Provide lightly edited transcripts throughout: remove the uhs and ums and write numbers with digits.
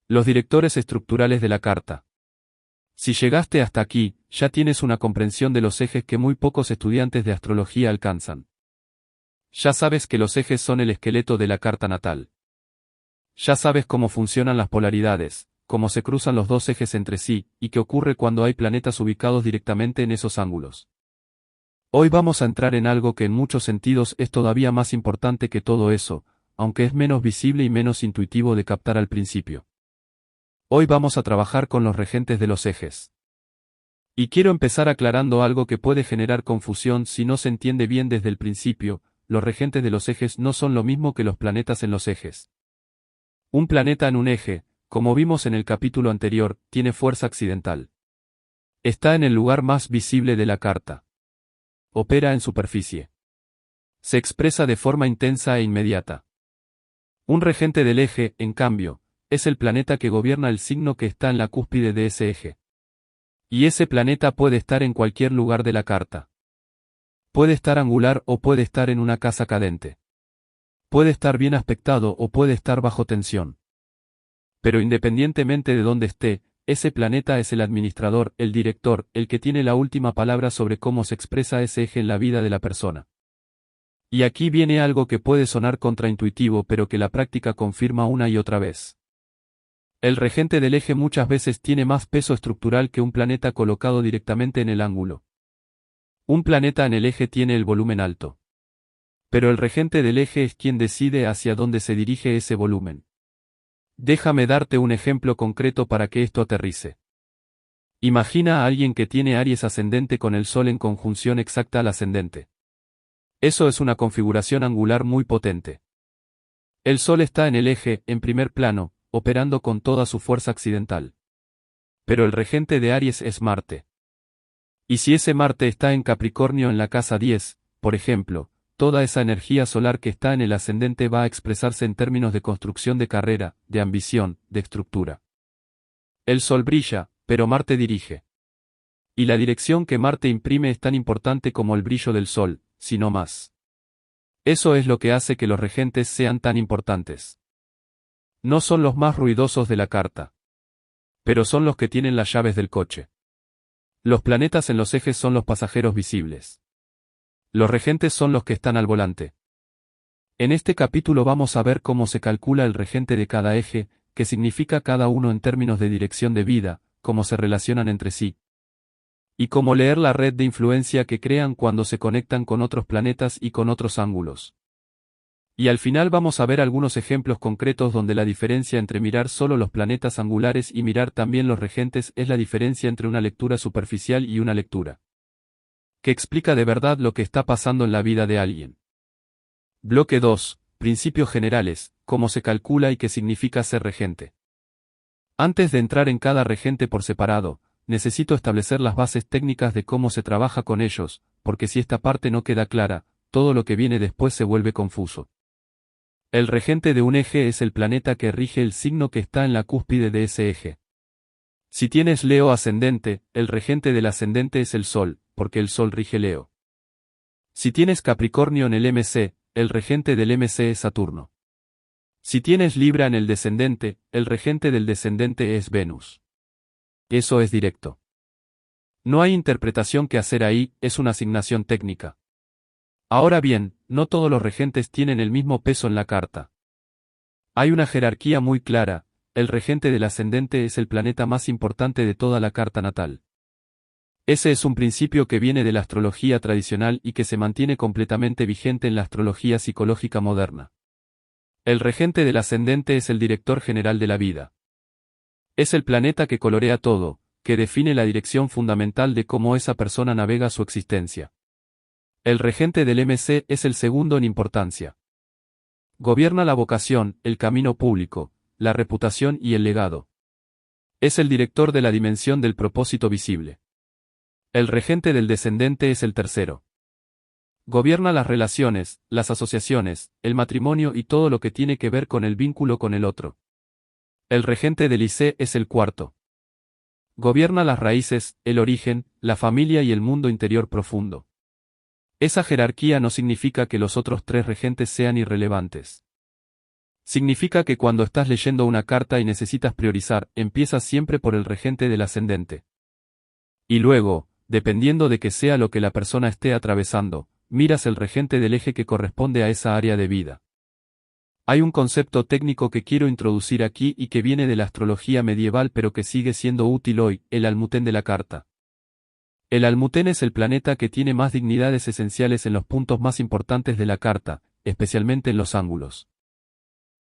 Los directores estructurales de la carta. Si llegaste hasta aquí, ya tienes una comprensión de los ejes que muy pocos estudiantes de astrología alcanzan. Ya sabes que los ejes son el esqueleto de la carta natal. Ya sabes cómo funcionan las polaridades, cómo se cruzan los dos ejes entre sí, y qué ocurre cuando hay planetas ubicados directamente en esos ángulos. Hoy vamos a entrar en algo que en muchos sentidos es todavía más importante que todo eso, aunque es menos visible y menos intuitivo de captar al principio. Hoy vamos a trabajar con los regentes de los ejes. Y quiero empezar aclarando algo que puede generar confusión si no se entiende bien desde el principio: los regentes de los ejes no son lo mismo que los planetas en los ejes. Un planeta en un eje, como vimos en el capítulo anterior, tiene fuerza accidental. Está en el lugar más visible de la carta. Opera en superficie. Se expresa de forma intensa e inmediata. Un regente del eje, en cambio, es el planeta que gobierna el signo que está en la cúspide de ese eje. Y ese planeta puede estar en cualquier lugar de la carta. Puede estar angular o puede estar en una casa cadente. Puede estar bien aspectado o puede estar bajo tensión. Pero independientemente de dónde esté, ese planeta es el administrador, el director, el que tiene la última palabra sobre cómo se expresa ese eje en la vida de la persona. Y aquí viene algo que puede sonar contraintuitivo pero que la práctica confirma una y otra vez. El regente del eje muchas veces tiene más peso estructural que un planeta colocado directamente en el ángulo. Un planeta en el eje tiene el volumen alto. Pero el regente del eje es quien decide hacia dónde se dirige ese volumen. Déjame darte un ejemplo concreto para que esto aterrice. Imagina a alguien que tiene Aries ascendente con el Sol en conjunción exacta al ascendente. Eso es una configuración angular muy potente. El Sol está en el eje, en primer plano, operando con toda su fuerza accidental. Pero el regente de Aries es Marte. Y si ese Marte está en Capricornio en la casa 10, por ejemplo, toda esa energía solar que está en el ascendente va a expresarse en términos de construcción de carrera, de ambición, de estructura. El Sol brilla, pero Marte dirige. Y la dirección que Marte imprime es tan importante como el brillo del Sol, si no más. Eso es lo que hace que los regentes sean tan importantes. No son los más ruidosos de la carta. Pero son los que tienen las llaves del coche. Los planetas en los ejes son los pasajeros visibles. Los regentes son los que están al volante. En este capítulo vamos a ver cómo se calcula el regente de cada eje, qué significa cada uno en términos de dirección de vida, cómo se relacionan entre sí. Y cómo leer la red de influencia que crean cuando se conectan con otros planetas y con otros ángulos. Y al final vamos a ver algunos ejemplos concretos donde la diferencia entre mirar solo los planetas angulares y mirar también los regentes es la diferencia entre una lectura superficial y una lectura que explica de verdad lo que está pasando en la vida de alguien. Bloque 2. Principios generales, cómo se calcula y qué significa ser regente. Antes de entrar en cada regente por separado, necesito establecer las bases técnicas de cómo se trabaja con ellos, porque si esta parte no queda clara, todo lo que viene después se vuelve confuso. El regente de un eje es el planeta que rige el signo que está en la cúspide de ese eje. Si tienes Leo ascendente, el regente del ascendente es el Sol, porque el Sol rige Leo. Si tienes Capricornio en el MC, el regente del MC es Saturno. Si tienes Libra en el descendente, el regente del descendente es Venus. Eso es directo. No hay interpretación que hacer ahí, es una asignación técnica. Ahora bien, no todos los regentes tienen el mismo peso en la carta. Hay una jerarquía muy clara: el regente del ascendente es el planeta más importante de toda la carta natal. Ese es un principio que viene de la astrología tradicional y que se mantiene completamente vigente en la astrología psicológica moderna. El regente del ascendente es el director general de la vida. Es el planeta que colorea todo, que define la dirección fundamental de cómo esa persona navega su existencia. El regente del MC es el segundo en importancia. Gobierna la vocación, el camino público, la reputación y el legado. Es el director de la dimensión del propósito visible. El regente del descendente es el tercero. Gobierna las relaciones, las asociaciones, el matrimonio y todo lo que tiene que ver con el vínculo con el otro. El regente del IC es el cuarto. Gobierna las raíces, el origen, la familia y el mundo interior profundo. Esa jerarquía no significa que los otros tres regentes sean irrelevantes. Significa que cuando estás leyendo una carta y necesitas priorizar, empiezas siempre por el regente del ascendente. Y luego, dependiendo de que sea lo que la persona esté atravesando, miras el regente del eje que corresponde a esa área de vida. Hay un concepto técnico que quiero introducir aquí y que viene de la astrología medieval pero que sigue siendo útil hoy, el almutén de la carta. El almutén es el planeta que tiene más dignidades esenciales en los puntos más importantes de la carta, especialmente en los ángulos.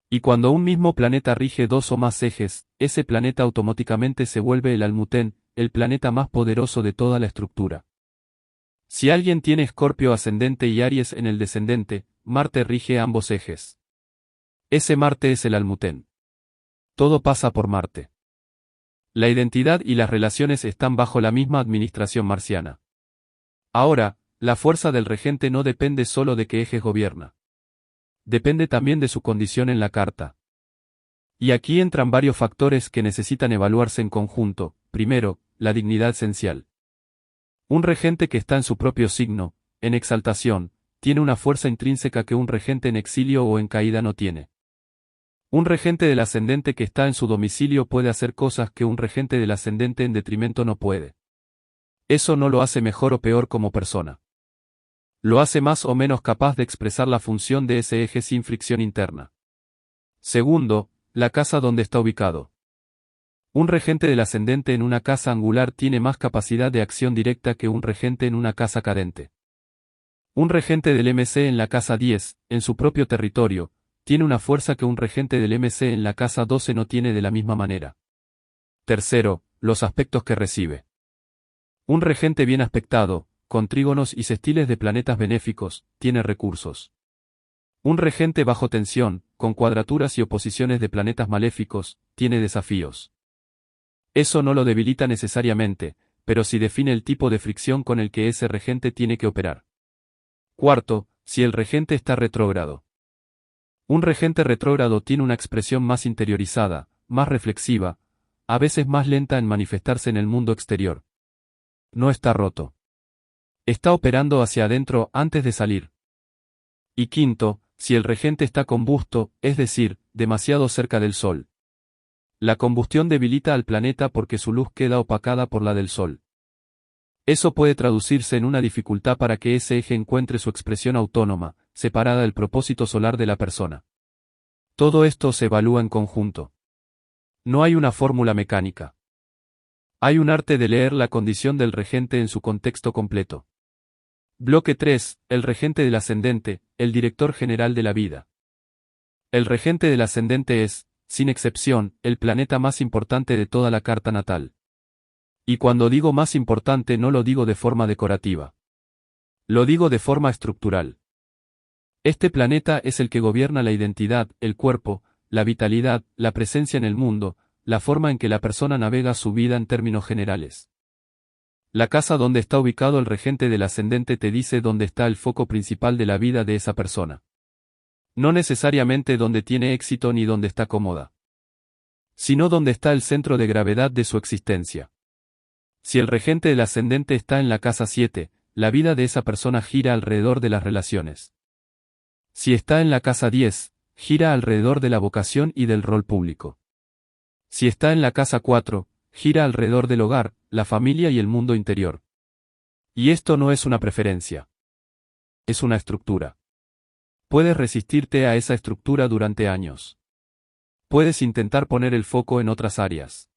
Y cuando un mismo planeta rige dos o más ejes, ese planeta automáticamente se vuelve el almutén, el planeta más poderoso de toda la estructura. Si alguien tiene Escorpio ascendente y Aries en el descendente, Marte rige ambos ejes. Ese Marte es el almutén. Todo pasa por Marte. La identidad y las relaciones están bajo la misma administración marciana. Ahora, la fuerza del regente no depende solo de qué ejes gobierna. Depende también de su condición en la carta. Y aquí entran varios factores que necesitan evaluarse en conjunto. Primero, la dignidad esencial. Un regente que está en su propio signo, en exaltación, tiene una fuerza intrínseca que un regente en exilio o en caída no tiene. Un regente del ascendente que está en su domicilio puede hacer cosas que un regente del ascendente en detrimento no puede. Eso no lo hace mejor o peor como persona. Lo hace más o menos capaz de expresar la función de ese eje sin fricción interna. Segundo, la casa donde está ubicado. Un regente del ascendente en una casa angular tiene más capacidad de acción directa que un regente en una casa cadente. Un regente del MC en la casa 10, en su propio territorio, tiene una fuerza que un regente del MC en la casa 12 no tiene de la misma manera. Tercero, los aspectos que recibe. Un regente bien aspectado, con trígonos y sextiles de planetas benéficos, tiene recursos. Un regente bajo tensión, con cuadraturas y oposiciones de planetas maléficos, tiene desafíos. Eso no lo debilita necesariamente, pero sí define el tipo de fricción con el que ese regente tiene que operar. Cuarto, si el regente está retrógrado. Un regente retrógrado tiene una expresión más interiorizada, más reflexiva, a veces más lenta en manifestarse en el mundo exterior. No está roto. Está operando hacia adentro antes de salir. Y quinto, si el regente está combusto, es decir, demasiado cerca del Sol. La combustión debilita al planeta porque su luz queda opacada por la del Sol. Eso puede traducirse en una dificultad para que ese eje encuentre su expresión autónoma, separada del propósito solar de la persona. Todo esto se evalúa en conjunto. No hay una fórmula mecánica. Hay un arte de leer la condición del regente en su contexto completo. Bloque 3. El regente del ascendente, el director general de la vida. El regente del ascendente es, sin excepción, el planeta más importante de toda la carta natal. Y cuando digo más importante no lo digo de forma decorativa. Lo digo de forma estructural. Este planeta es el que gobierna la identidad, el cuerpo, la vitalidad, la presencia en el mundo, la forma en que la persona navega su vida en términos generales. La casa donde está ubicado el regente del ascendente te dice dónde está el foco principal de la vida de esa persona. No necesariamente donde tiene éxito ni donde está cómoda, sino donde está el centro de gravedad de su existencia. Si el regente del ascendente está en la casa 7, la vida de esa persona gira alrededor de las relaciones. Si está en la casa 10, gira alrededor de la vocación y del rol público. Si está en la casa 4, gira alrededor del hogar, la familia y el mundo interior. Y esto no es una preferencia. Es una estructura. Puedes resistirte a esa estructura durante años. Puedes intentar poner el foco en otras áreas.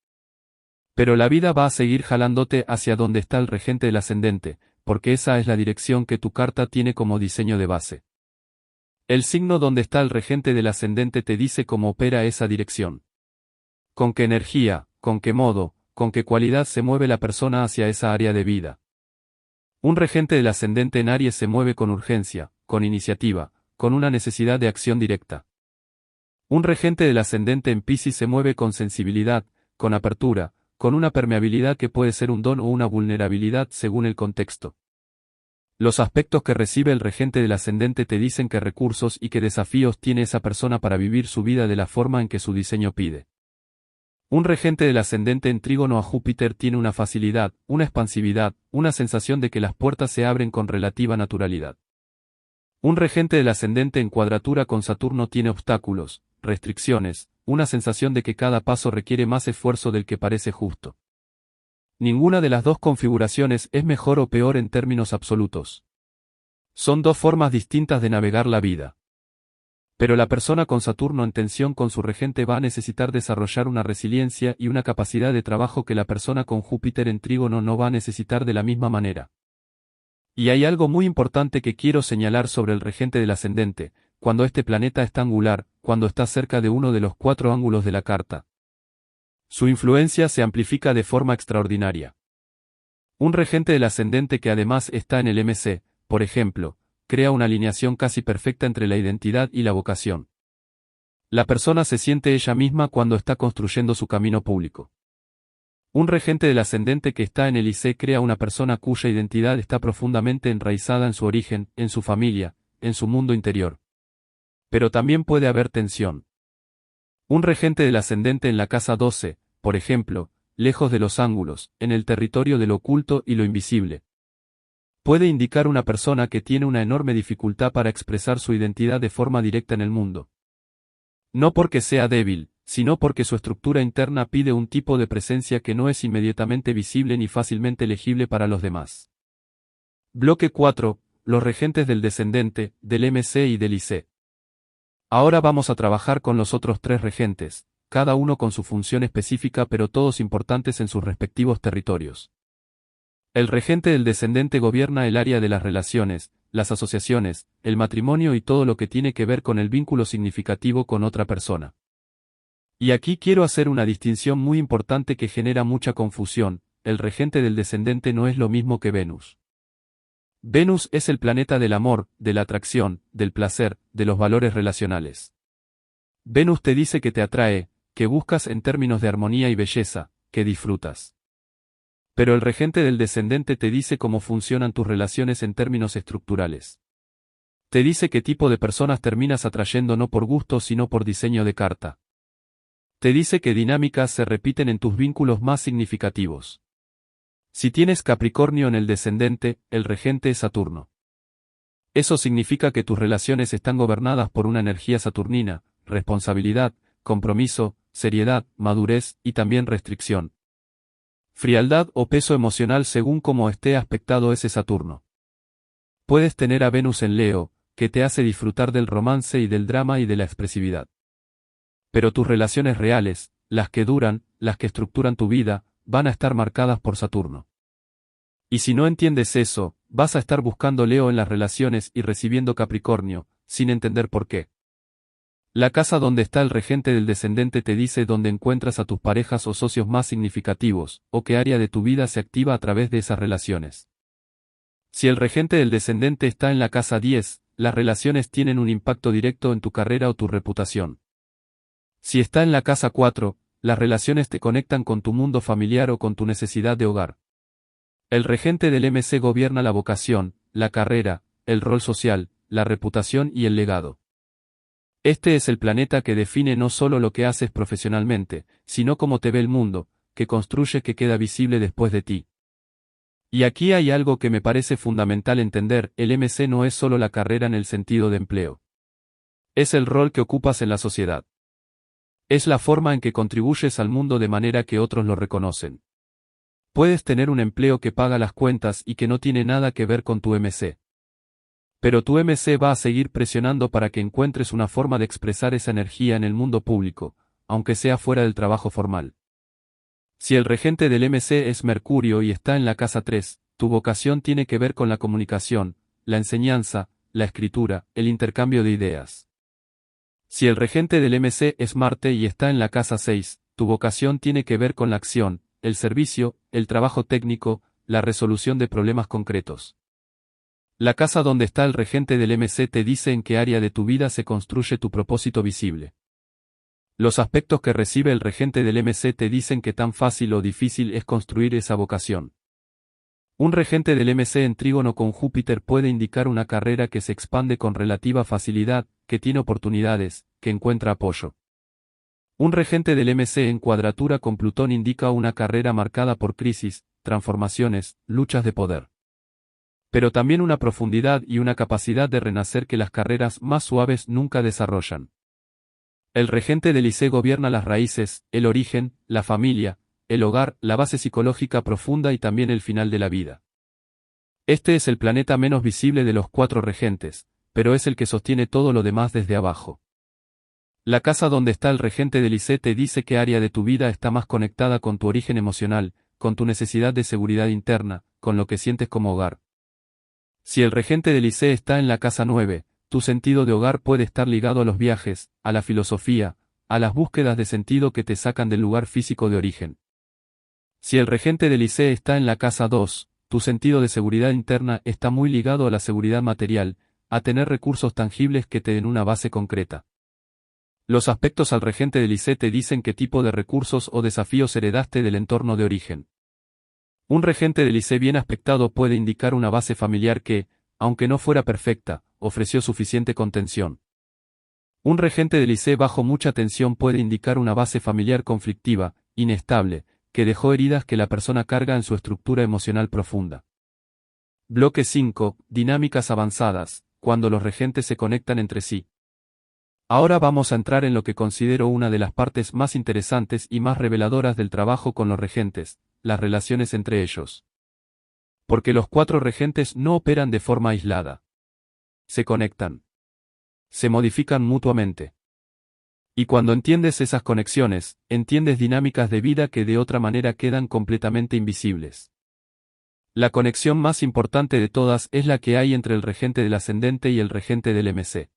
Pero la vida va a seguir jalándote hacia donde está el regente del ascendente, porque esa es la dirección que tu carta tiene como diseño de base. El signo donde está el regente del ascendente te dice cómo opera esa dirección. Con qué energía, con qué modo, con qué cualidad se mueve la persona hacia esa área de vida. Un regente del ascendente en Aries se mueve con urgencia, con iniciativa, con una necesidad de acción directa. Un regente del ascendente en Piscis se mueve con sensibilidad, con apertura, con una permeabilidad que puede ser un don o una vulnerabilidad según el contexto. Los aspectos que recibe el regente del ascendente te dicen qué recursos y qué desafíos tiene esa persona para vivir su vida de la forma en que su diseño pide. Un regente del ascendente en trígono a Júpiter tiene una facilidad, una expansividad, una sensación de que las puertas se abren con relativa naturalidad. Un regente del ascendente en cuadratura con Saturno tiene obstáculos, restricciones, una sensación de que cada paso requiere más esfuerzo del que parece justo. Ninguna de las dos configuraciones es mejor o peor en términos absolutos. Son dos formas distintas de navegar la vida. Pero la persona con Saturno en tensión con su regente va a necesitar desarrollar una resiliencia y una capacidad de trabajo que la persona con Júpiter en trígono no va a necesitar de la misma manera. Y hay algo muy importante que quiero señalar sobre el regente del ascendente, cuando este planeta está angular, cuando está cerca de uno de los 4 ángulos de la carta. Su influencia se amplifica de forma extraordinaria. Un regente del ascendente que además está en el MC, por ejemplo, crea una alineación casi perfecta entre la identidad y la vocación. La persona se siente ella misma cuando está construyendo su camino público. Un regente del ascendente que está en el IC crea una persona cuya identidad está profundamente enraizada en su origen, en su familia, en su mundo interior. Pero también puede haber tensión. Un regente del ascendente en la casa 12, por ejemplo, lejos de los ángulos, en el territorio de lo oculto y lo invisible, puede indicar una persona que tiene una enorme dificultad para expresar su identidad de forma directa en el mundo. No porque sea débil, sino porque su estructura interna pide un tipo de presencia que no es inmediatamente visible ni fácilmente legible para los demás. Bloque 4. Los regentes del descendente, del MC y del IC. Ahora vamos a trabajar con los otros 3 regentes, cada uno con su función específica pero todos importantes en sus respectivos territorios. El regente del descendente gobierna el área de las relaciones, las asociaciones, el matrimonio y todo lo que tiene que ver con el vínculo significativo con otra persona. Y aquí quiero hacer una distinción muy importante que genera mucha confusión: el regente del descendente no es lo mismo que Venus. Venus es el planeta del amor, de la atracción, del placer, de los valores relacionales. Venus te dice que te atrae, que buscas en términos de armonía y belleza, que disfrutas. Pero el regente del descendente te dice cómo funcionan tus relaciones en términos estructurales. Te dice qué tipo de personas terminas atrayendo no por gusto sino por diseño de carta. Te dice qué dinámicas se repiten en tus vínculos más significativos. Si tienes Capricornio en el descendente, el regente es Saturno. Eso significa que tus relaciones están gobernadas por una energía saturnina: responsabilidad, compromiso, seriedad, madurez y también restricción. Frialdad o peso emocional según cómo esté aspectado ese Saturno. Puedes tener a Venus en Leo, que te hace disfrutar del romance y del drama y de la expresividad. Pero tus relaciones reales, las que duran, las que estructuran tu vida, van a estar marcadas por Saturno. Y si no entiendes eso, vas a estar buscando Leo en las relaciones y recibiendo Capricornio, sin entender por qué. La casa donde está el regente del descendente te dice dónde encuentras a tus parejas o socios más significativos, o qué área de tu vida se activa a través de esas relaciones. Si el regente del descendente está en la casa 10, las relaciones tienen un impacto directo en tu carrera o tu reputación. Si está en la casa 4, las relaciones te conectan con tu mundo familiar o con tu necesidad de hogar. El regente del MC gobierna la vocación, la carrera, el rol social, la reputación y el legado. Este es el planeta que define no solo lo que haces profesionalmente, sino cómo te ve el mundo, que construye, que queda visible después de ti. Y aquí hay algo que me parece fundamental entender: el MC no es solo la carrera en el sentido de empleo. Es el rol que ocupas en la sociedad. Es la forma en que contribuyes al mundo de manera que otros lo reconocen. Puedes tener un empleo que paga las cuentas y que no tiene nada que ver con tu MC. Pero tu MC va a seguir presionando para que encuentres una forma de expresar esa energía en el mundo público, aunque sea fuera del trabajo formal. Si el regente del MC es Mercurio y está en la casa 3, tu vocación tiene que ver con la comunicación, la enseñanza, la escritura, el intercambio de ideas. Si el regente del MC es Marte y está en la casa 6, tu vocación tiene que ver con la acción, el servicio, el trabajo técnico, la resolución de problemas concretos. La casa donde está el regente del MC te dice en qué área de tu vida se construye tu propósito visible. Los aspectos que recibe el regente del MC te dicen qué tan fácil o difícil es construir esa vocación. Un regente del MC en trígono con Júpiter puede indicar una carrera que se expande con relativa facilidad, que tiene oportunidades, que encuentra apoyo. Un regente del MC en cuadratura con Plutón indica una carrera marcada por crisis, transformaciones, luchas de poder. Pero también una profundidad y una capacidad de renacer que las carreras más suaves nunca desarrollan. El regente del IC gobierna las raíces, el origen, la familia, el hogar, la base psicológica profunda y también el final de la vida. Este es el planeta menos visible de los 4 regentes, pero es el que sostiene todo lo demás desde abajo. La casa donde está el regente del IC te dice qué área de tu vida está más conectada con tu origen emocional, con tu necesidad de seguridad interna, con lo que sientes como hogar. Si el regente del IC está en la casa 9, tu sentido de hogar puede estar ligado a los viajes, a la filosofía, a las búsquedas de sentido que te sacan del lugar físico de origen. Si el regente del IC está en la casa 2, tu sentido de seguridad interna está muy ligado a la seguridad material, a tener recursos tangibles que te den una base concreta. Los aspectos al regente del IC te dicen qué tipo de recursos o desafíos heredaste del entorno de origen. Un regente del IC bien aspectado puede indicar una base familiar que, aunque no fuera perfecta, ofreció suficiente contención. Un regente del IC bajo mucha tensión puede indicar una base familiar conflictiva, inestable, que dejó heridas que la persona carga en su estructura emocional profunda. Bloque 5. Dinámicas avanzadas, cuando los regentes se conectan entre sí. Ahora vamos a entrar en lo que considero una de las partes más interesantes y más reveladoras del trabajo con los regentes, las relaciones entre ellos. Porque los 4 regentes no operan de forma aislada. Se conectan. Se modifican mutuamente. Y cuando entiendes esas conexiones, entiendes dinámicas de vida que de otra manera quedan completamente invisibles. La conexión más importante de todas es la que hay entre el regente del ascendente y el regente del MC.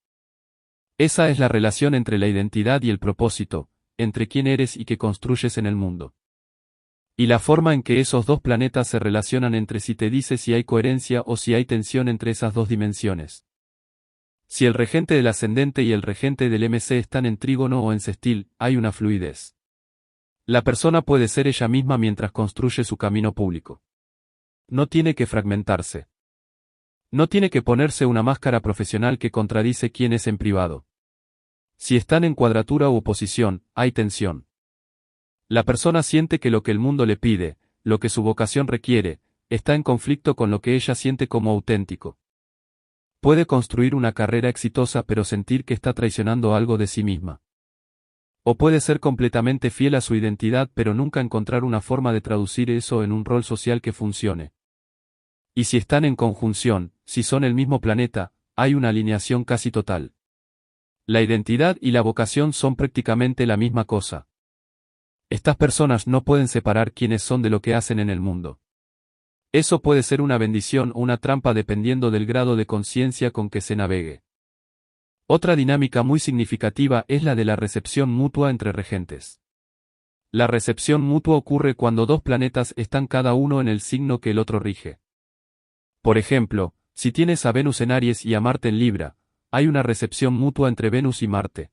Esa es la relación entre la identidad y el propósito, entre quién eres y qué construyes en el mundo. Y la forma en que esos 2 planetas se relacionan entre sí te dice si hay coherencia o si hay tensión entre esas 2 dimensiones. Si el regente del ascendente y el regente del MC están en trígono o en sextil, hay una fluidez. La persona puede ser ella misma mientras construye su camino público. No tiene que fragmentarse. No tiene que ponerse una máscara profesional que contradice quién es en privado. Si están en cuadratura u oposición, hay tensión. La persona siente que lo que el mundo le pide, lo que su vocación requiere, está en conflicto con lo que ella siente como auténtico. Puede construir una carrera exitosa pero sentir que está traicionando algo de sí misma. O puede ser completamente fiel a su identidad pero nunca encontrar una forma de traducir eso en un rol social que funcione. Y si están en conjunción, si son el mismo planeta, hay una alineación casi total. La identidad y la vocación son prácticamente la misma cosa. Estas personas no pueden separar quiénes son de lo que hacen en el mundo. Eso puede ser una bendición o una trampa dependiendo del grado de conciencia con que se navegue. Otra dinámica muy significativa es la de la recepción mutua entre regentes. La recepción mutua ocurre cuando 2 planetas están cada uno en el signo que el otro rige. Por ejemplo, si tienes a Venus en Aries y a Marte en Libra, hay una recepción mutua entre Venus y Marte.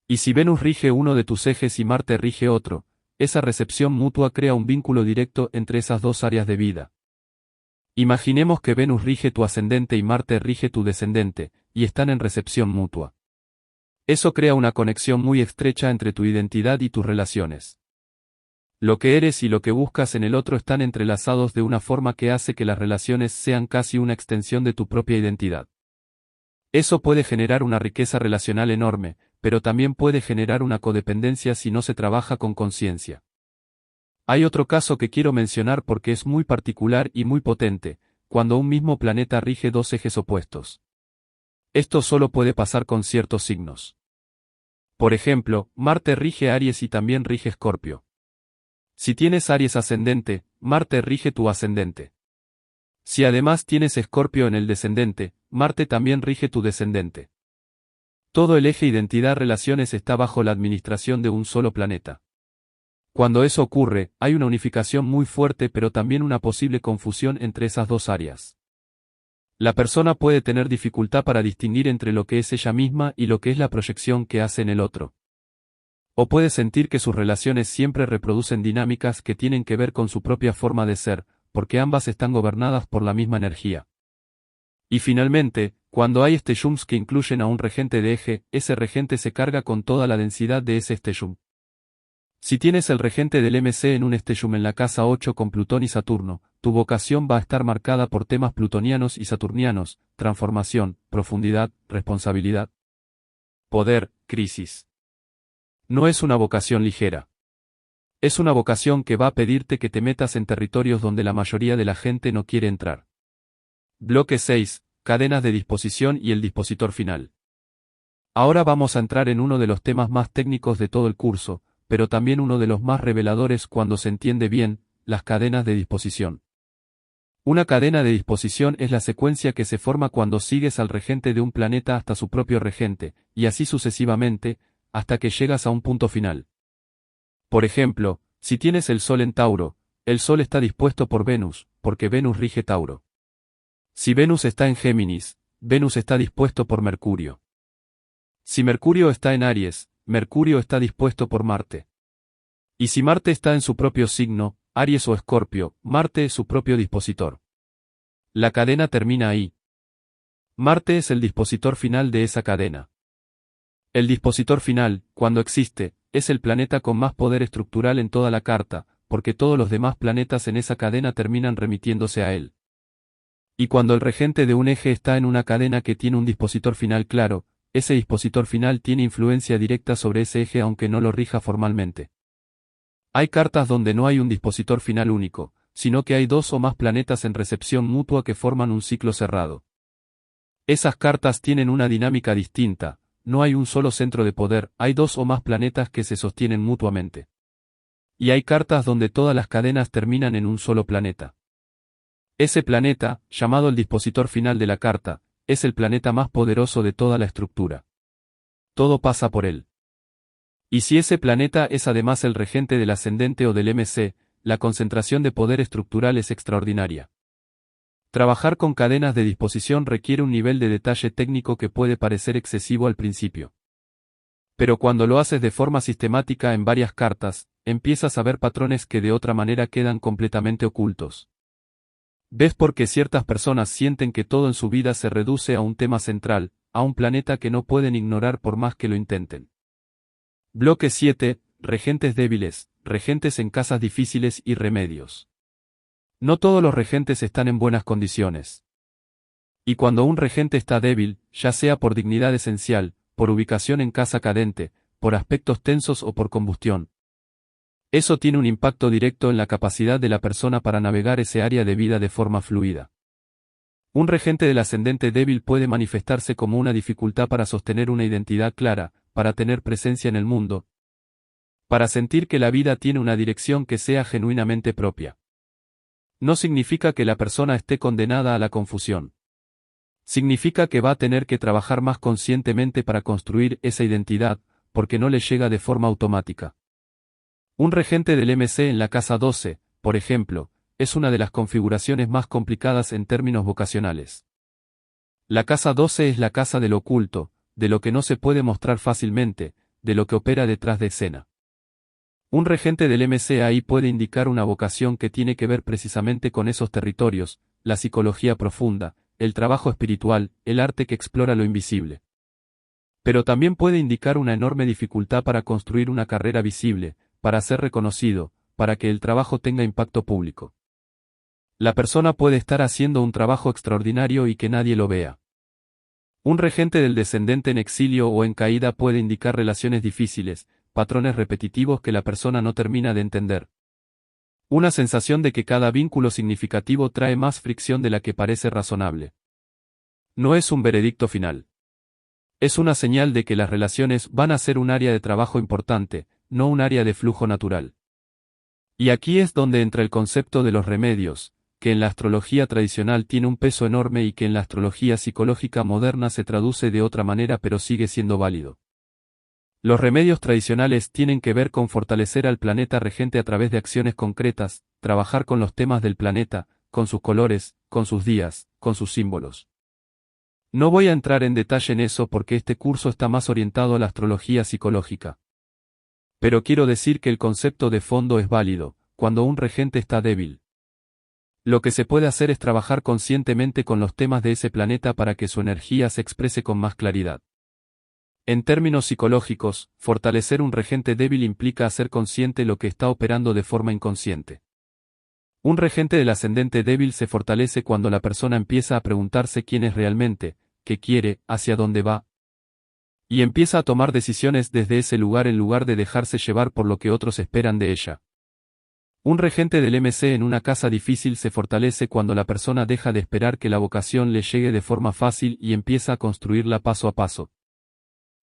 Y si Venus rige uno de tus ejes y Marte rige otro, esa recepción mutua crea un vínculo directo entre esas 2 áreas de vida. Imaginemos que Venus rige tu ascendente y Marte rige tu descendente, y están en recepción mutua. Eso crea una conexión muy estrecha entre tu identidad y tus relaciones. Lo que eres y lo que buscas en el otro están entrelazados de una forma que hace que las relaciones sean casi una extensión de tu propia identidad. Eso puede generar una riqueza relacional enorme, pero también puede generar una codependencia si no se trabaja con conciencia. Hay otro caso que quiero mencionar porque es muy particular y muy potente, cuando un mismo planeta rige 2 ejes opuestos. Esto solo puede pasar con ciertos signos. Por ejemplo, Marte rige Aries y también rige Escorpio. Si tienes Aries ascendente, Marte rige tu ascendente. Si además tienes Escorpio en el descendente, Marte también rige tu descendente. Todo el eje identidad-relaciones está bajo la administración de un solo planeta. Cuando eso ocurre, hay una unificación muy fuerte pero también una posible confusión entre esas 2 áreas. La persona puede tener dificultad para distinguir entre lo que es ella misma y lo que es la proyección que hace en el otro. O puede sentir que sus relaciones siempre reproducen dinámicas que tienen que ver con su propia forma de ser, porque ambas están gobernadas por la misma energía. Y finalmente, cuando hay stellums que incluyen a un regente de eje, ese regente se carga con toda la densidad de ese stellum. Si tienes el regente del MC en un stellum en la casa 8 con Plutón y Saturno, tu vocación va a estar marcada por temas plutonianos y saturnianos, transformación, profundidad, responsabilidad, poder, crisis. No es una vocación ligera. Es una vocación que va a pedirte que te metas en territorios donde la mayoría de la gente no quiere entrar. Bloque 6. Cadenas de disposición y el dispositor final. Ahora vamos a entrar en uno de los temas más técnicos de todo el curso, pero también uno de los más reveladores cuando se entiende bien, las cadenas de disposición. Una cadena de disposición es la secuencia que se forma cuando sigues al regente de un planeta hasta su propio regente, y así sucesivamente, hasta que llegas a un punto final. Por ejemplo, si tienes el Sol en Tauro, el Sol está dispuesto por Venus, porque Venus rige Tauro. Si Venus está en Géminis, Venus está dispuesto por Mercurio. Si Mercurio está en Aries, Mercurio está dispuesto por Marte. Y si Marte está en su propio signo, Aries o Escorpio, Marte es su propio dispositor. La cadena termina ahí. Marte es el dispositor final de esa cadena. El dispositor final, cuando existe, es el planeta con más poder estructural en toda la carta, porque todos los demás planetas en esa cadena terminan remitiéndose a él. Y cuando el regente de un eje está en una cadena que tiene un dispositor final claro, ese dispositor final tiene influencia directa sobre ese eje aunque no lo rija formalmente. Hay cartas donde no hay un dispositor final único, sino que hay dos o más planetas en recepción mutua que forman un ciclo cerrado. Esas cartas tienen una dinámica distinta, no hay un solo centro de poder, hay dos o más planetas que se sostienen mutuamente. Y hay cartas donde todas las cadenas terminan en un solo planeta. Ese planeta, llamado el dispositor final de la carta, es el planeta más poderoso de toda la estructura. Todo pasa por él. Y si ese planeta es además el regente del ascendente o del MC, la concentración de poder estructural es extraordinaria. Trabajar con cadenas de disposición requiere un nivel de detalle técnico que puede parecer excesivo al principio. Pero cuando lo haces de forma sistemática en varias cartas, empiezas a ver patrones que de otra manera quedan completamente ocultos. Ves por qué ciertas personas sienten que todo en su vida se reduce a un tema central, a un planeta que no pueden ignorar por más que lo intenten. Bloque 7. Regentes débiles, regentes en casas difíciles y remedios. No todos los regentes están en buenas condiciones. Y cuando un regente está débil, ya sea por dignidad esencial, por ubicación en casa cadente, por aspectos tensos o por combustión, eso tiene un impacto directo en la capacidad de la persona para navegar ese área de vida de forma fluida. Un regente del ascendente débil puede manifestarse como una dificultad para sostener una identidad clara, para tener presencia en el mundo, para sentir que la vida tiene una dirección que sea genuinamente propia. No significa que la persona esté condenada a la confusión. Significa que va a tener que trabajar más conscientemente para construir esa identidad, porque no le llega de forma automática. Un regente del MC en la casa 12, por ejemplo, es una de las configuraciones más complicadas en términos vocacionales. La casa 12 es la casa del oculto, de lo que no se puede mostrar fácilmente, de lo que opera detrás de escena. Un regente del MC ahí puede indicar una vocación que tiene que ver precisamente con esos territorios, la psicología profunda, el trabajo espiritual, el arte que explora lo invisible. Pero también puede indicar una enorme dificultad para construir una carrera visible, para ser reconocido, para que el trabajo tenga impacto público. La persona puede estar haciendo un trabajo extraordinario y que nadie lo vea. Un regente del descendente en exilio o en caída puede indicar relaciones difíciles, patrones repetitivos que la persona no termina de entender. Una sensación de que cada vínculo significativo trae más fricción de la que parece razonable. No es un veredicto final. Es una señal de que las relaciones van a ser un área de trabajo importante, no un área de flujo natural. Y aquí es donde entra el concepto de los remedios, que en la astrología tradicional tiene un peso enorme y que en la astrología psicológica moderna se traduce de otra manera pero sigue siendo válido. Los remedios tradicionales tienen que ver con fortalecer al planeta regente a través de acciones concretas, trabajar con los temas del planeta, con sus colores, con sus días, con sus símbolos. No voy a entrar en detalle en eso porque este curso está más orientado a la astrología psicológica. Pero quiero decir que el concepto de fondo es válido, cuando un regente está débil. Lo que se puede hacer es trabajar conscientemente con los temas de ese planeta para que su energía se exprese con más claridad. En términos psicológicos, fortalecer un regente débil implica hacer consciente lo que está operando de forma inconsciente. Un regente del ascendente débil se fortalece cuando la persona empieza a preguntarse quién es realmente, qué quiere, hacia dónde va. Y empieza a tomar decisiones desde ese lugar en lugar de dejarse llevar por lo que otros esperan de ella. Un regente del MC en una casa difícil se fortalece cuando la persona deja de esperar que la vocación le llegue de forma fácil y empieza a construirla paso a paso.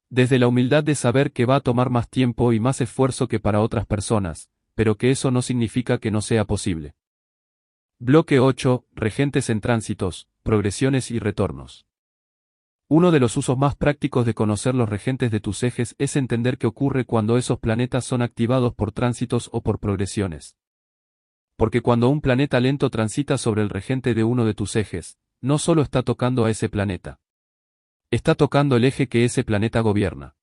Desde la humildad de saber que va a tomar más tiempo y más esfuerzo que para otras personas, pero que eso no significa que no sea posible. Bloque 8. Regentes en tránsitos, progresiones y retornos. Uno de los usos más prácticos de conocer los regentes de tus ejes es entender qué ocurre cuando esos planetas son activados por tránsitos o por progresiones. Porque cuando un planeta lento transita sobre el regente de uno de tus ejes, no solo está tocando a ese planeta. Está tocando el eje que ese planeta gobierna.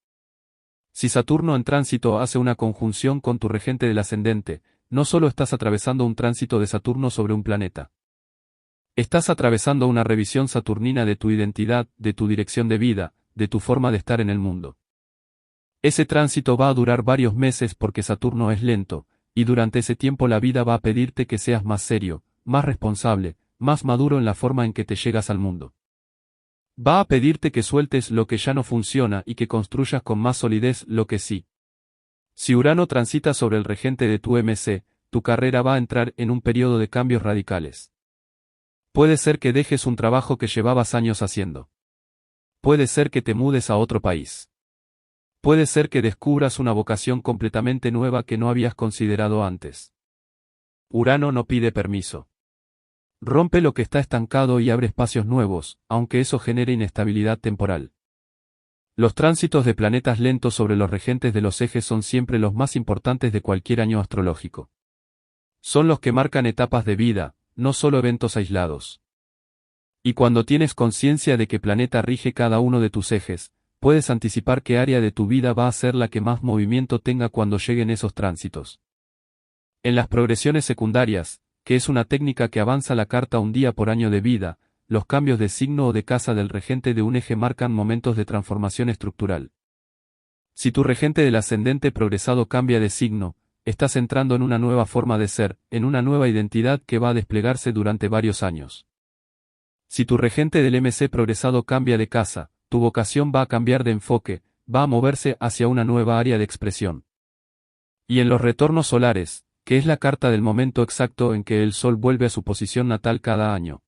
Si Saturno en tránsito hace una conjunción con tu regente del ascendente, no solo estás atravesando un tránsito de Saturno sobre un planeta. Estás atravesando una revisión saturnina de tu identidad, de tu dirección de vida, de tu forma de estar en el mundo. Ese tránsito va a durar varios meses porque Saturno es lento, y durante ese tiempo la vida va a pedirte que seas más serio, más responsable, más maduro en la forma en que te llegas al mundo. Va a pedirte que sueltes lo que ya no funciona y que construyas con más solidez lo que sí. Si Urano transita sobre el regente de tu MC, tu carrera va a entrar en un periodo de cambios radicales. Puede ser que dejes un trabajo que llevabas años haciendo. Puede ser que te mudes a otro país. Puede ser que descubras una vocación completamente nueva que no habías considerado antes. Urano no pide permiso. Rompe lo que está estancado y abre espacios nuevos, aunque eso genere inestabilidad temporal. Los tránsitos de planetas lentos sobre los regentes de los ejes son siempre los más importantes de cualquier año astrológico. Son los que marcan etapas de vida, no solo eventos aislados. Y cuando tienes conciencia de qué planeta rige cada uno de tus ejes, puedes anticipar qué área de tu vida va a ser la que más movimiento tenga cuando lleguen esos tránsitos. En las progresiones secundarias, que es una técnica que avanza la carta un día por año de vida, los cambios de signo o de casa del regente de un eje marcan momentos de transformación estructural. Si tu regente del ascendente progresado cambia de signo, estás entrando en una nueva forma de ser, en una nueva identidad que va a desplegarse durante varios años. Si tu regente del MC progresado cambia de casa, tu vocación va a cambiar de enfoque, va a moverse hacia una nueva área de expresión. Y en los retornos solares, que es la carta del momento exacto en que el Sol vuelve a su posición natal cada año.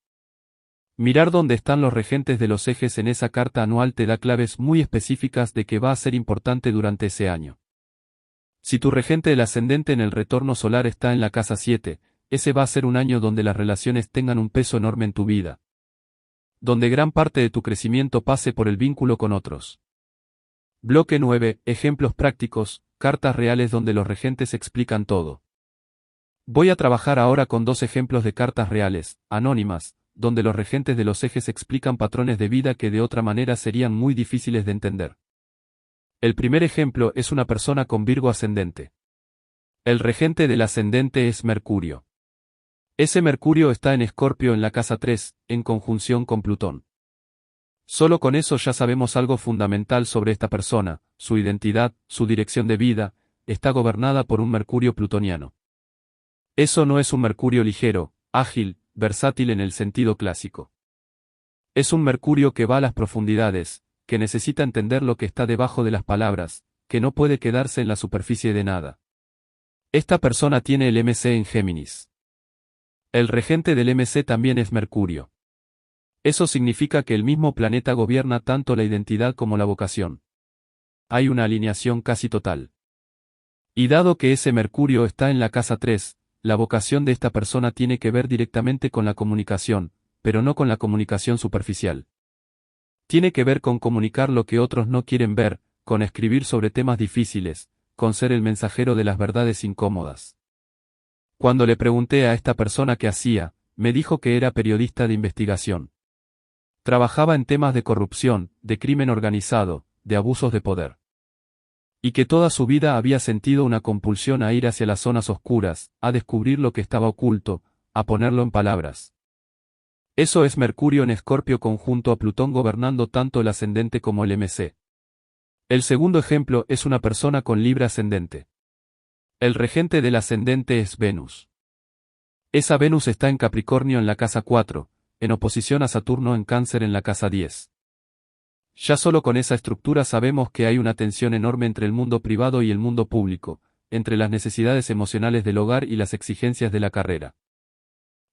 Mirar dónde están los regentes de los ejes en esa carta anual te da claves muy específicas de qué va a ser importante durante ese año. Si tu regente del ascendente en el retorno solar está en la casa 7, ese va a ser un año donde las relaciones tengan un peso enorme en tu vida. Donde gran parte de tu crecimiento pase por el vínculo con otros. Bloque 9. Ejemplos prácticos, cartas reales donde los regentes explican todo. Voy a trabajar ahora con 2 ejemplos de cartas reales, anónimas, donde los regentes de los ejes explican patrones de vida que de otra manera serían muy difíciles de entender. El primer ejemplo es una persona con Virgo ascendente. El regente del ascendente es Mercurio. Ese Mercurio está en Escorpio en la casa 3, en conjunción con Plutón. Solo con eso ya sabemos algo fundamental sobre esta persona, su identidad, su dirección de vida, está gobernada por un Mercurio plutoniano. Eso no es un Mercurio ligero, ágil, versátil en el sentido clásico. Es un Mercurio que va a las profundidades, que necesita entender lo que está debajo de las palabras, que no puede quedarse en la superficie de nada. Esta persona tiene el MC en Géminis. El regente del MC también es Mercurio. Eso significa que el mismo planeta gobierna tanto la identidad como la vocación. Hay una alineación casi total. Y dado que ese Mercurio está en la casa 3, la vocación de esta persona tiene que ver directamente con la comunicación, pero no con la comunicación superficial. Tiene que ver con comunicar lo que otros no quieren ver, con escribir sobre temas difíciles, con ser el mensajero de las verdades incómodas. Cuando le pregunté a esta persona qué hacía, me dijo que era periodista de investigación. Trabajaba en temas de corrupción, de crimen organizado, de abusos de poder. Y que toda su vida había sentido una compulsión a ir hacia las zonas oscuras, a descubrir lo que estaba oculto, a ponerlo en palabras. Eso es Mercurio en Escorpio conjunto a Plutón gobernando tanto el ascendente como el MC. El segundo ejemplo es una persona con Libra ascendente. El regente del ascendente es Venus. Esa Venus está en Capricornio en la casa 4, en oposición a Saturno en Cáncer en la casa 10. Ya solo con esa estructura sabemos que hay una tensión enorme entre el mundo privado y el mundo público, entre las necesidades emocionales del hogar y las exigencias de la carrera.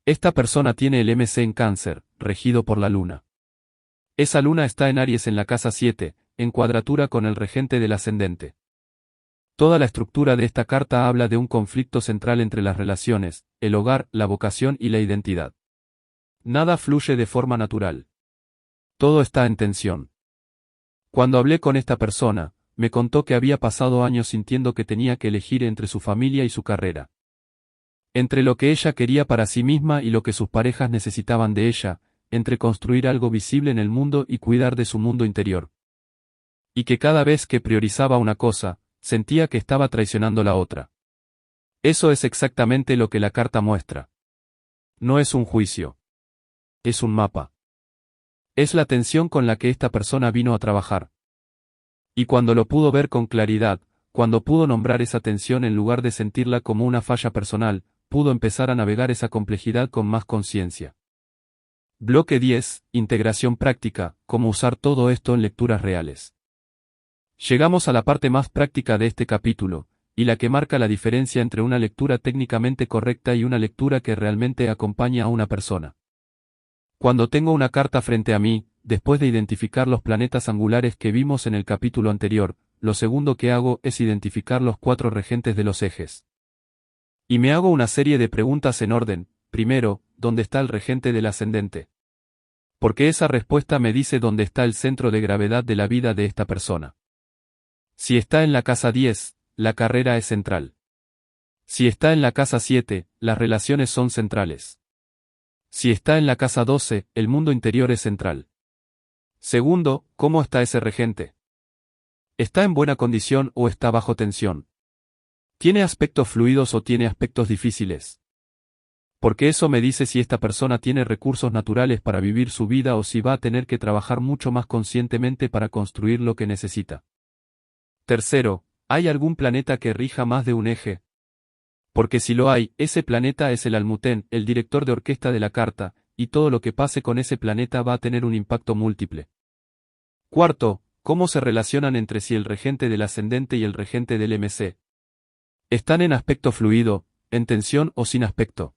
Esta persona tiene el MC en Cáncer, regido por la luna. Esa luna está en Aries en la casa 7, en cuadratura con el regente del ascendente. Toda la estructura de esta carta habla de un conflicto central entre las relaciones, el hogar, la vocación y la identidad. Nada fluye de forma natural. Todo está en tensión. Cuando hablé con esta persona, me contó que había pasado años sintiendo que tenía que elegir entre su familia y su carrera. Entre lo que ella quería para sí misma y lo que sus parejas necesitaban de ella, entre construir algo visible en el mundo y cuidar de su mundo interior. Y que cada vez que priorizaba una cosa, sentía que estaba traicionando la otra. Eso es exactamente lo que la carta muestra. No es un juicio. Es un mapa. Es la tensión con la que esta persona vino a trabajar. Y cuando lo pudo ver con claridad, cuando pudo nombrar esa tensión en lugar de sentirla como una falla personal, pudo empezar a navegar esa complejidad con más conciencia. Bloque 10. Integración práctica, cómo usar todo esto en lecturas reales. Llegamos a la parte más práctica de este capítulo, y la que marca la diferencia entre una lectura técnicamente correcta y una lectura que realmente acompaña a una persona. Cuando tengo una carta frente a mí, después de identificar los planetas angulares que vimos en el capítulo anterior, lo segundo que hago es identificar los 4 regentes de los ejes. Y me hago una serie de preguntas en orden. Primero, ¿dónde está el regente del ascendente? Porque esa respuesta me dice dónde está el centro de gravedad de la vida de esta persona. Si está en la casa 10, la carrera es central. Si está en la casa 7, las relaciones son centrales. Si está en la casa 12, el mundo interior es central. Segundo, ¿cómo está ese regente? ¿Está en buena condición o está bajo tensión? ¿Tiene aspectos fluidos o tiene aspectos difíciles? Porque eso me dice si esta persona tiene recursos naturales para vivir su vida o si va a tener que trabajar mucho más conscientemente para construir lo que necesita. Tercero, ¿hay algún planeta que rija más de un eje? Porque si lo hay, ese planeta es el almutén, el director de orquesta de la carta, y todo lo que pase con ese planeta va a tener un impacto múltiple. Cuarto, ¿cómo se relacionan entre sí el regente del ascendente y el regente del MC? ¿Están en aspecto fluido, en tensión o sin aspecto?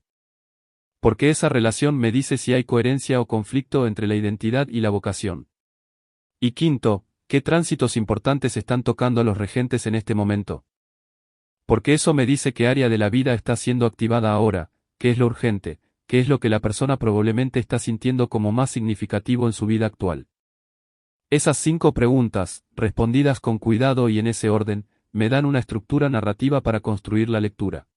Porque esa relación me dice si hay coherencia o conflicto entre la identidad y la vocación. Y quinto, ¿qué tránsitos importantes están tocando a los regentes en este momento? Porque eso me dice qué área de la vida está siendo activada ahora, qué es lo urgente, qué es lo que la persona probablemente está sintiendo como más significativo en su vida actual. Esas 5 preguntas, respondidas con cuidado y en ese orden, me dan una estructura narrativa para construir la lectura.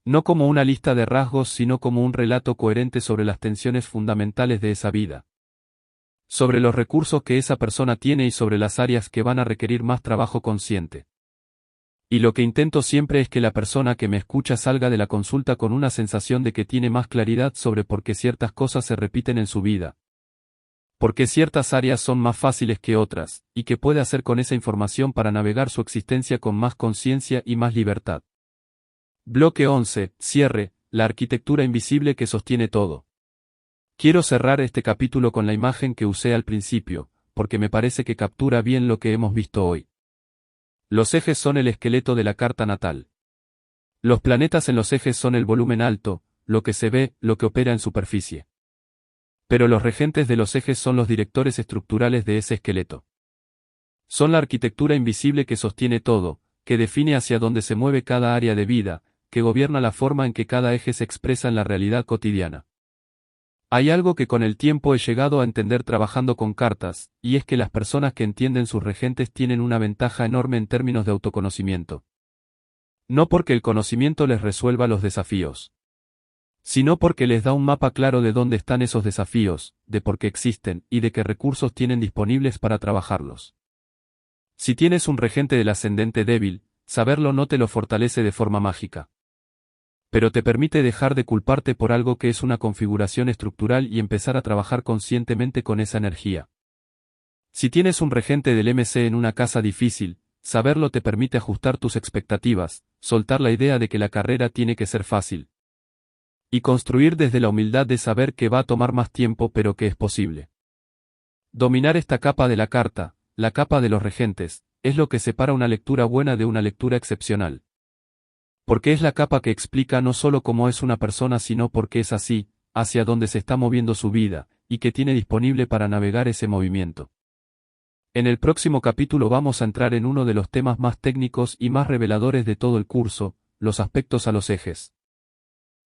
No como una lista de rasgos, sino como un relato coherente sobre las tensiones fundamentales de esa vida. Sobre los recursos que esa persona tiene y sobre las áreas que van a requerir más trabajo consciente. Y lo que intento siempre es que la persona que me escucha salga de la consulta con una sensación de que tiene más claridad sobre por qué ciertas cosas se repiten en su vida. Por qué ciertas áreas son más fáciles que otras, y qué puede hacer con esa información para navegar su existencia con más conciencia y más libertad. Bloque 11. Cierre, la arquitectura invisible que sostiene todo. Quiero cerrar este capítulo con la imagen que usé al principio, porque me parece que captura bien lo que hemos visto hoy. Los ejes son el esqueleto de la carta natal. Los planetas en los ejes son el volumen alto, lo que se ve, lo que opera en superficie. Pero los regentes de los ejes son los directores estructurales de ese esqueleto. Son la arquitectura invisible que sostiene todo, que define hacia dónde se mueve cada área de vida, que gobierna la forma en que cada eje se expresa en la realidad cotidiana. Hay algo que con el tiempo he llegado a entender trabajando con cartas, y es que las personas que entienden sus regentes tienen una ventaja enorme en términos de autoconocimiento. No porque el conocimiento les resuelva los desafíos, sino porque les da un mapa claro de dónde están esos desafíos, de por qué existen, y de qué recursos tienen disponibles para trabajarlos. Si tienes un regente del ascendente débil, saberlo no te lo fortalece de forma mágica. Pero te permite dejar de culparte por algo que es una configuración estructural y empezar a trabajar conscientemente con esa energía. Si tienes un regente del MC en una casa difícil, saberlo te permite ajustar tus expectativas, soltar la idea de que la carrera tiene que ser fácil. Y construir desde la humildad de saber que va a tomar más tiempo pero que es posible. Dominar esta capa de la carta, la capa de los regentes, es lo que separa una lectura buena de una lectura excepcional. Porque es la capa que explica no solo cómo es una persona sino por qué es así, hacia dónde se está moviendo su vida, y que tiene disponible para navegar ese movimiento. En el próximo capítulo vamos a entrar en uno de los temas más técnicos y más reveladores de todo el curso, los aspectos a los ejes.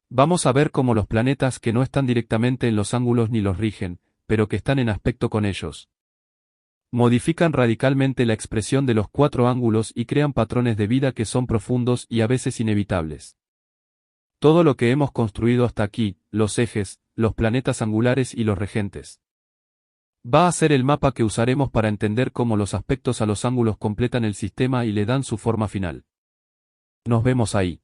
Vamos a ver cómo los planetas que no están directamente en los ángulos ni los rigen, pero que están en aspecto con ellos, modifican radicalmente la expresión de los cuatro ángulos y crean patrones de vida que son profundos y a veces inevitables. Todo lo que hemos construido hasta aquí, los ejes, los planetas angulares y los regentes, va a ser el mapa que usaremos para entender cómo los aspectos a los ángulos completan el sistema y le dan su forma final. Nos vemos ahí.